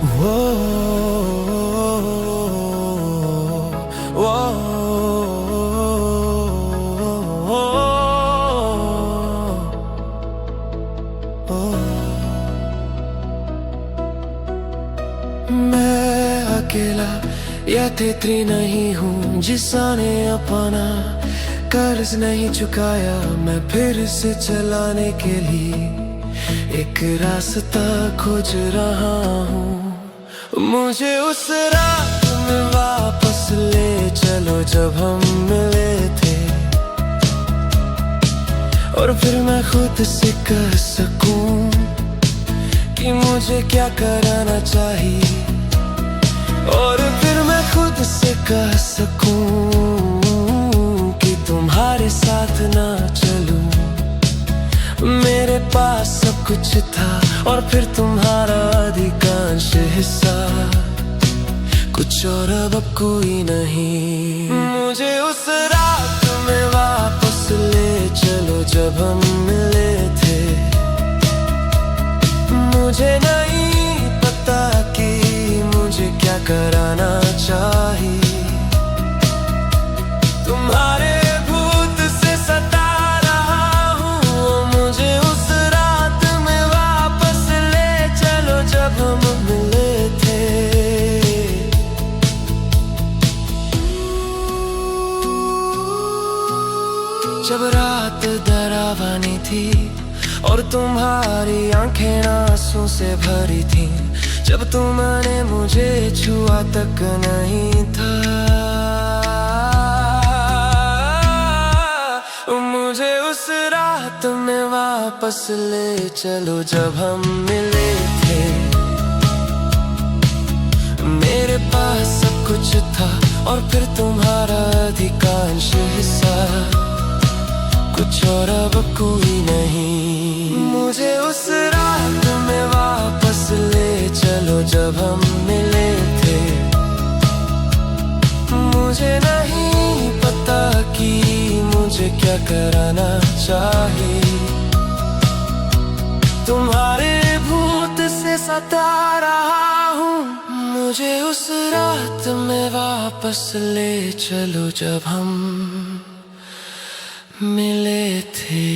वो वो मैं अकेला या तेतरी नहीं हूँ जिसने अपना कर्ज नहीं चुकाया। मैं फिर से चलाने के लिए एक रास्ता खोज रहा हूँ। मुझे उस रात में वापस ले चलो जब हम मिले थे, और फिर मैं खुद से कह सकूं कि मुझे क्या करना चाहिए, और फिर मैं खुद से कह सकूं कि तुम्हारे साथ ना चलूं। मेरे पास सब कुछ था और फिर तुम्हारा अधिकांश हिस्सा, कुछ और अब कोई नहीं। मुझे उस रात में वापस ले चलो जब हम मिले थे। मुझे नहीं पता कि मुझे क्या कराना चाहिए। तुम्हारे भूत से सता रहा हूँ। मुझे उस रात में वापस ले चलो जब हम मिले थे। जब रात डरावनी थी और तुम्हारी आंखें आंसू से भरी थी, जब तुमने मुझे छुआ तक नहीं था। मुझे उस रात में वापस ले चलो जब हम मिले थे। मेरे पास सब कुछ था और फिर तुम्हारा अधिकांश हिस्सा, कुछ और अब कोई नहीं। मुझे उस रात में वापस ले चलो जब हम मिले थे। मुझे नहीं पता कि मुझे क्या कराना चाहिए। तुम्हारे भूत से सता रहा हूँ। मुझे उस रात में वापस ले चलो जब हम मिले थे।